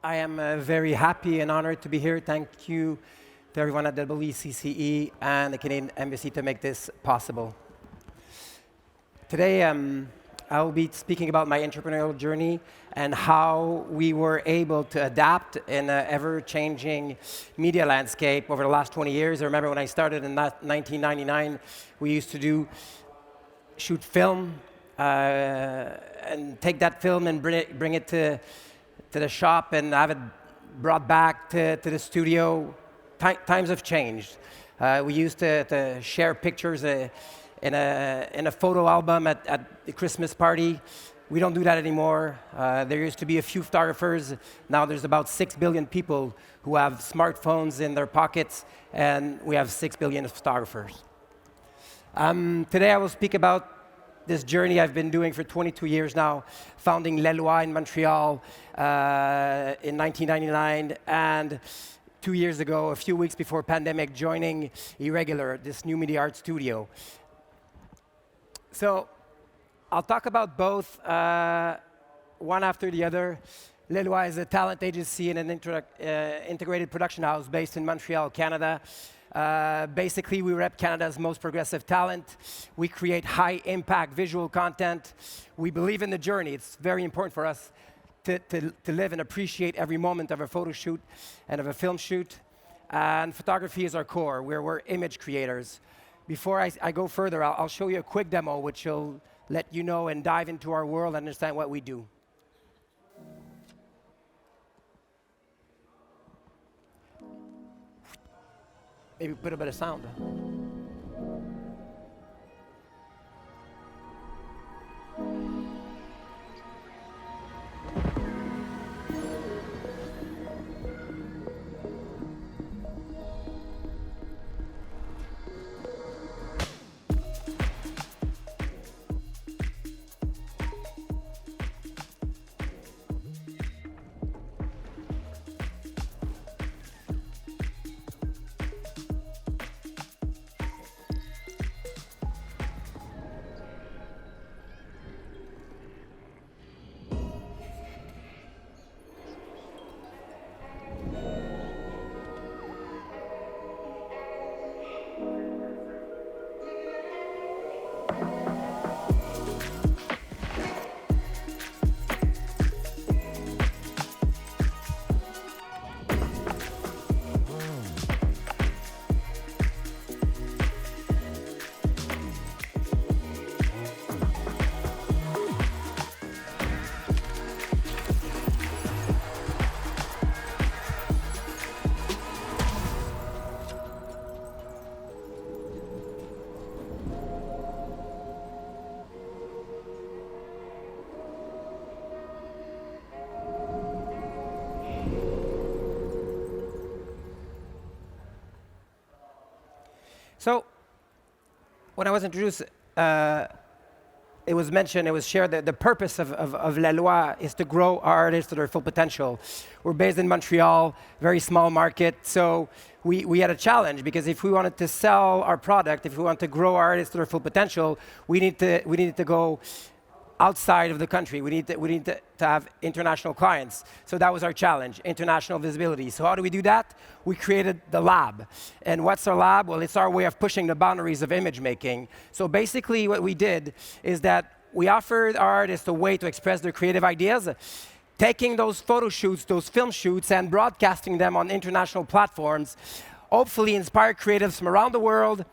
I am very happy and honored to be here. Thank you to everyone at WCCE and the Canadian Embassy to make this possible. Today, I will be speaking about my entrepreneurial journey and how we were able to adapt in an ever-changing media landscape over the last 20 years. I remember when I started in 1999, we used to shoot film and take that film and bring it to the shop and have it brought back to the studio. Times have changed. We used to share pictures in a photo album at the Christmas party. We don't do that anymore. There used to be a few photographers. Now there's about 6 billion people who have smartphones in their pockets, and we have 6 billion photographers. Today I will speak about this journey I've been doing for 22 years now, founding Lilوا in Montreal in 1999, and 2 years ago, a few weeks before pandemic, joining Irregular, this new media art studio. So I'll talk about both one after the other. Lilوا is a talent agency and an integrated production house based in Montreal, Canada. Basically, we rep Canada's most progressive talent. We create high-impact visual content. We believe in the journey. It's very important for us to live and appreciate every moment of a photo shoot and of a film shoot. And photography is our core. We're image creators. Before I go further, I'll show you a quick demo which will let you know and dive into our world and understand what we do. Maybe put a bit of sound. So, when I was introduced, it was mentioned, it was shared that the purpose of Lilوا is to grow our artists to their full potential. We're based in Montreal, very small market, so we had a challenge because if we wanted to sell our product, if we want to grow our artists to their full potential, we needed to go outside of the country. We need to have international clients. So that was our challenge, international visibility. So how do we do that? We created the lab. And what's our lab? Well, it's our way of pushing the boundaries of image making. So basically what we did is that we offered our artists a way to express their creative ideas, taking those photo shoots, those film shoots, and broadcasting them on international platforms, hopefully inspire creatives from around the world,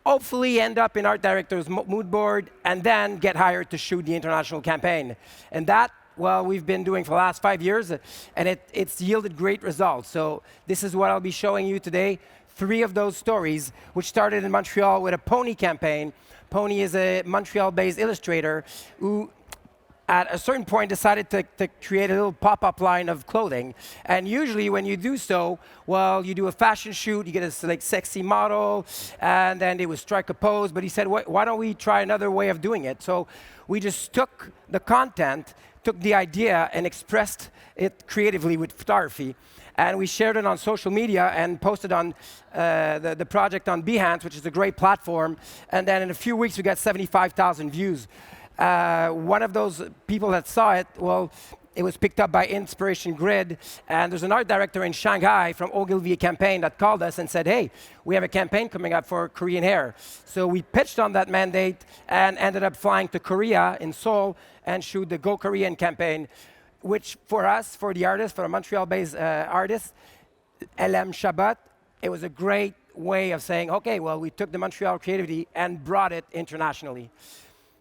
hopefully end up in art director's mood board, and then get hired to shoot the international campaign. And that, well, we've been doing for the last 5 years, and it's yielded great results. So this is what I'll be showing you today, 3 of those stories, which started in Montreal with a Pony campaign. Pony is a Montreal-based illustrator who at a certain point decided to create a little pop-up line of clothing. And usually when you do so, well, you do a fashion shoot, you get a sexy model, and then they would strike a pose. But he said, why don't we try another way of doing it? So we just took the content, took the idea, and expressed it creatively with photography. And we shared it on social media and posted on the project on Behance, which is a great platform. And then in a few weeks, we got 75,000 views. One of those people that saw it, well, it was picked up by Inspiration Grid, and there's an art director in Shanghai from Ogilvy Campaign that called us and said, hey, we have a campaign coming up for Korean hair. So we pitched on that mandate and ended up flying to Korea in Seoul and shoot the Go Korean campaign, which for us, for the artists, for a Montreal-based artist, LM Shabbat, it was a great way of saying, okay, well, we took the Montreal creativity and brought it internationally.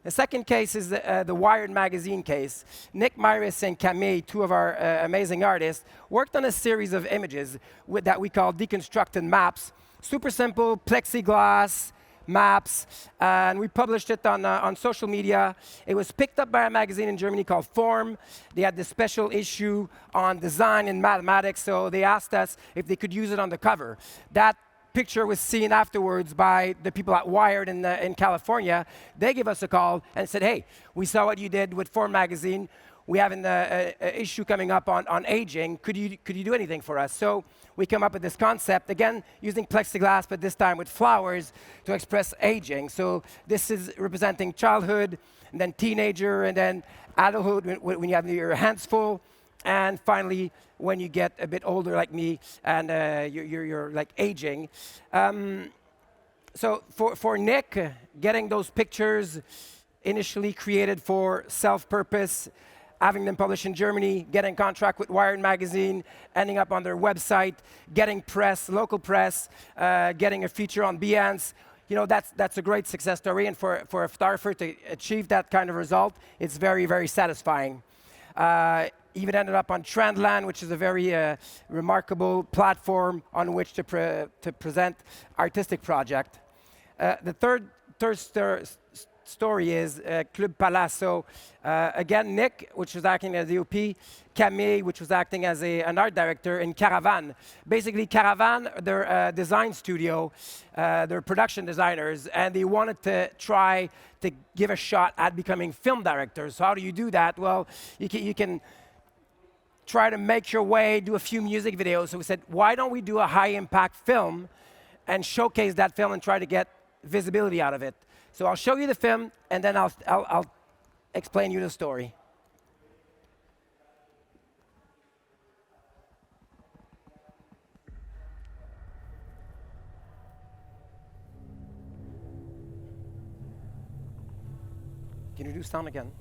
The second case is the Wired magazine case. Nick Myris and Camille, two of our amazing artists, worked on a series of images that we call deconstructed maps. Super simple, plexiglass maps, and we published it on social media. It was picked up by a magazine in Germany called Form. They had this special issue on design and mathematics, so they asked us if they could use it on the cover. That picture was seen afterwards by the people at Wired in California. They gave us a call and said, hey, we saw what you did with Form magazine. We have an issue coming up on aging. Could you do anything for us? So we come up with this concept, again, using plexiglass, but this time with flowers to express aging. So this is representing childhood, and then teenager, and then adulthood when you have your hands full, and finally, when you get a bit older like me and you're like aging. So for Nick, getting those pictures initially created for self-purpose, having them published in Germany, getting contract with Wired magazine, ending up on their website, getting press, local press, getting a feature on Behance, you know, that's a great success story. And for a photographer to achieve that kind of result, it's very, very satisfying. Even ended up on Trendland, which is a very remarkable platform on which to present artistic project. The third story is Club Palazzo. Again, Nick, which was acting as the OP, Camille, which was acting as an art director, in Caravan. Basically, Caravan, they're a design studio, they're production designers, and they wanted to try to give a shot at becoming film directors. So how do you do that? Well, you can try to make your way, do a few music videos. So we said, why don't we do a high-impact film and showcase that film and try to get visibility out of it? So I'll show you the film, and then I'll explain you the story. Can you do sound again?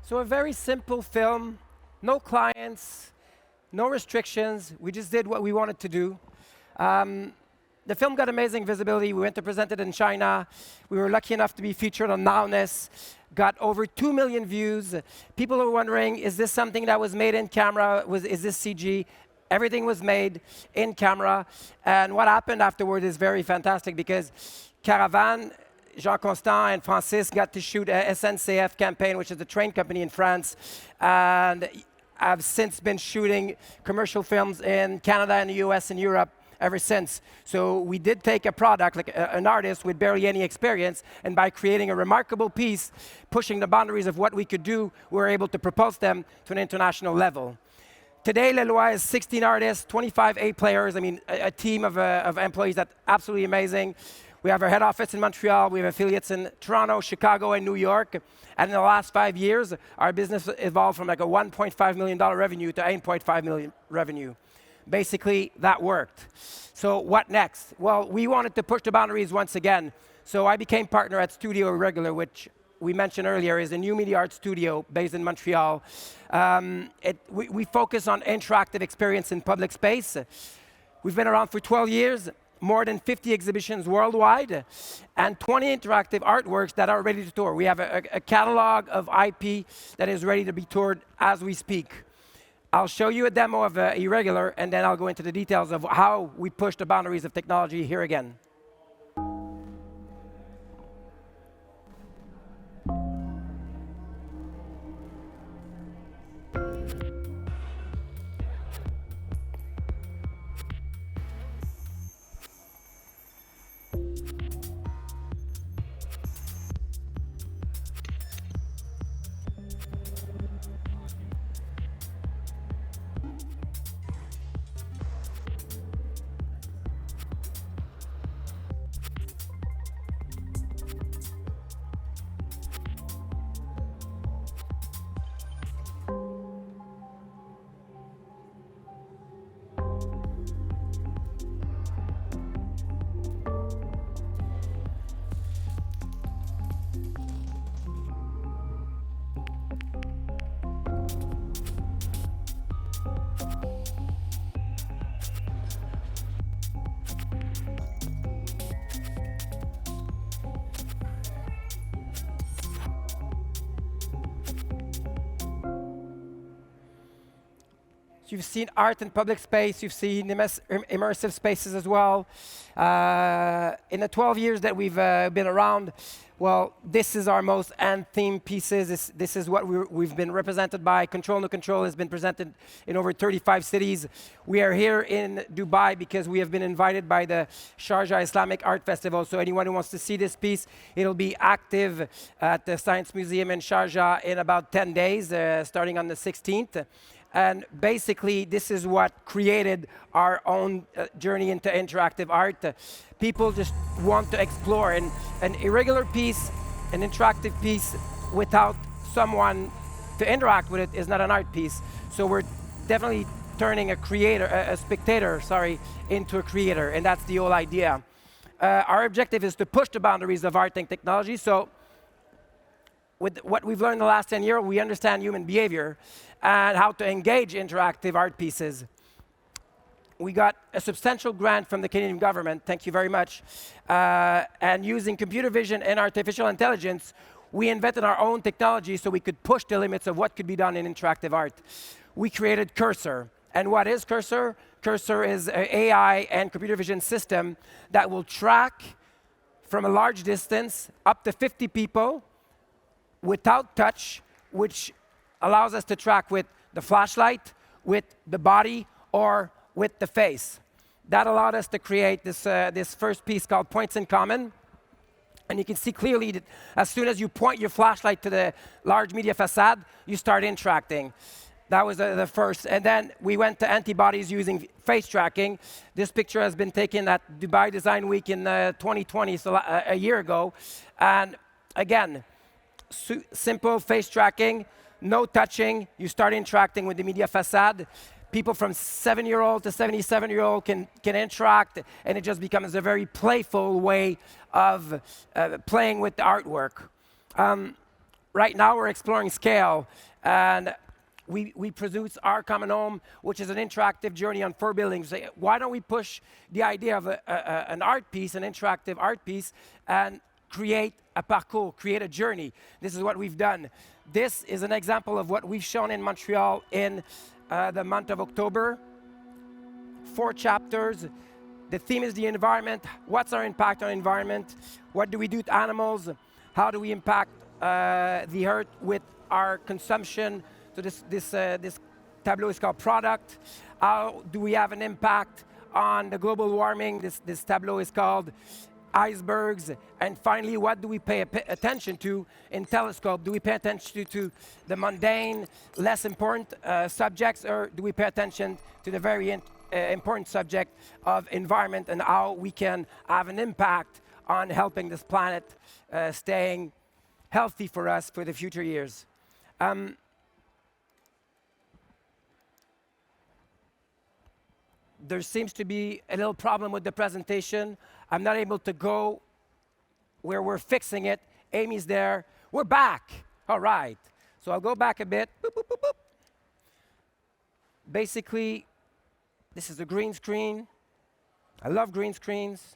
So a very simple film, no clients, no restrictions. We just did what we wanted to do. The film got amazing visibility. We went to present it in China. We were lucky enough to be featured on Nowness. Got over 2 million views. People are wondering, is this something that was made in camera? Is this CG? Everything was made in camera. And what happened afterward is very fantastic because Caravan, Jean Constant and Francis got to shoot a SNCF campaign, which is the train company in France. And I've since been shooting commercial films in Canada and the US and Europe ever since. So we did take a product, like an artist with barely any experience, and by creating a remarkable piece, pushing the boundaries of what we could do, we were able to propulse them to an international level. Today, Lilوا is 16 artists, 25 A players, I mean, a team of employees that's absolutely amazing. We have our head office in Montreal, we have affiliates in Toronto, Chicago, and New York. And in the last 5 years, our business evolved from like a $1.5 million revenue to $8.5 million revenue. Basically, that worked. So what next? Well, we wanted to push the boundaries once again. So I became partner at Studio Irregular, which we mentioned earlier is a new media art studio based in Montreal. We focus on interactive experience in public space. We've been around for 12 years, more than 50 exhibitions worldwide, and 20 interactive artworks that are ready to tour. We have a catalog of IP that is ready to be toured as we speak. I'll show you a demo of Irregular, and then I'll go into the details of how we push the boundaries of technology here again. You've seen art in public space, you've seen immersive spaces as well. In the 12 years that we've been around, well, this is our most end-theme pieces. This is what we've been represented by. Control No Control has been presented in over 35 cities. We are here in Dubai because we have been invited by the Sharjah Islamic Art Festival. So anyone who wants to see this piece, it'll be active at the Science Museum in Sharjah in about 10 days, starting on the 16th. And basically, this is what created our own journey into interactive art. People just want to explore. And an irregular piece, an interactive piece, without someone to interact with it is not an art piece. So we're definitely turning a spectator, into a creator. And that's the whole idea. Our objective is to push the boundaries of art and technology. So with what we've learned in the last 10 years, we understand human behavior and how to engage interactive art pieces. We got a substantial grant from the Canadian government, thank you very much. And using computer vision and artificial intelligence, we invented our own technology so we could push the limits of what could be done in interactive art. We created Cursor. And what is Cursor? Cursor is an AI and computer vision system that will track from a large distance up to 50 people without touch, which allows us to track with the flashlight, with the body, or with the face. That allowed us to create this first piece called Points in Common. And you can see clearly that as soon as you point your flashlight to the large media facade, you start interacting. That was the first. And then we went to antibodies using face tracking. This picture has been taken at Dubai Design Week in 2020, so a year ago. And again, simple face tracking, no touching, you start interacting with the media facade. People from 7-year-old to 77-year-old can interact, and it just becomes a very playful way of playing with the artwork. right now we're exploring scale, and we produce Our Common Home, which is an interactive journey on 4 buildings. Why don't we push the idea of an art piece, an interactive art piece, and create a parcours, create a journey? This is what we've done. This is an example of what we've shown in Montreal in the month of October. 4 chapters. The theme is the environment. What's our impact on environment? What do we do to animals? How do we impact the earth with our consumption? So this tableau is called Product. How do we have an impact on the global warming? This tableau is called Icebergs. And finally, what do we pay attention to in Telescope? Do we pay attention to the mundane, less important subjects, or do we pay attention to the very important subject of environment and how we can have an impact on helping this planet staying healthy for us for the future years? There seems to be a little problem with the presentation. I'm not able to go where we're fixing it. Amy's there. We're back. All right. So I'll go back a bit. Boop, boop, boop, boop. Basically, this is a green screen. I love green screens.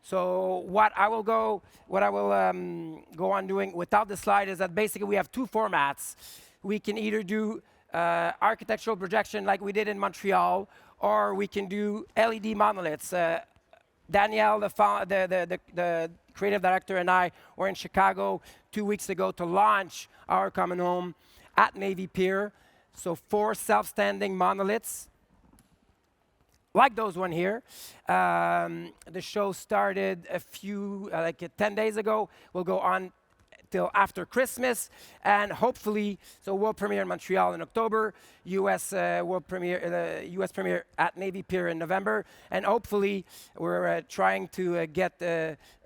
So what I will go on doing without the slide is that basically we have 2 formats. We can either do architectural projection like we did in Montreal, or we can do LED monoliths. Danielle, the creative director, and I were in Chicago 2 weeks ago to launch Our Common Home at Navy Pier. So 4 self-standing monoliths, like those one here. The show started like 10 days ago. We'll go on till after Christmas, and hopefully, so world premiere in Montreal in October, US premiere at Navy Pier in November, and hopefully we're trying to get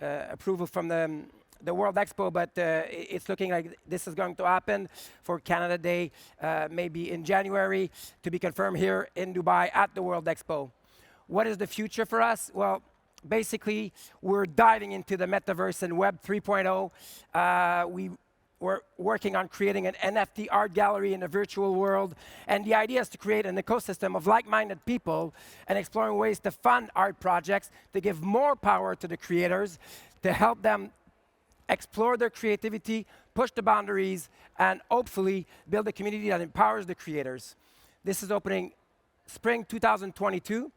approval from the World Expo, but it's looking like this is going to happen for Canada Day, maybe in January, to be confirmed here in Dubai at the World Expo. What is the future for us? Well, basically, we're diving into the metaverse and Web 3.0. We're working on creating an NFT art gallery in a virtual world. And the idea is to create an ecosystem of like-minded people and exploring ways to fund art projects, to give more power to the creators, to help them explore their creativity, push the boundaries, and hopefully build a community that empowers the creators. This is opening spring 2022.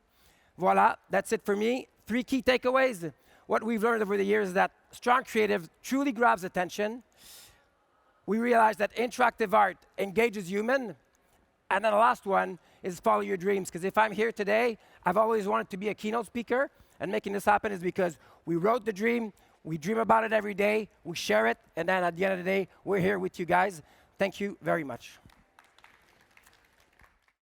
Voila, that's it for me. 3 key takeaways. What we've learned over the years is that strong creative truly grabs attention. We realize that interactive art engages human. And then the last one is follow your dreams. Because if I'm here today, I've always wanted to be a keynote speaker. And making this happen is because we wrote the dream, we dream about it every day, we share it, and then at the end of the day, we're here with you guys. Thank you very much.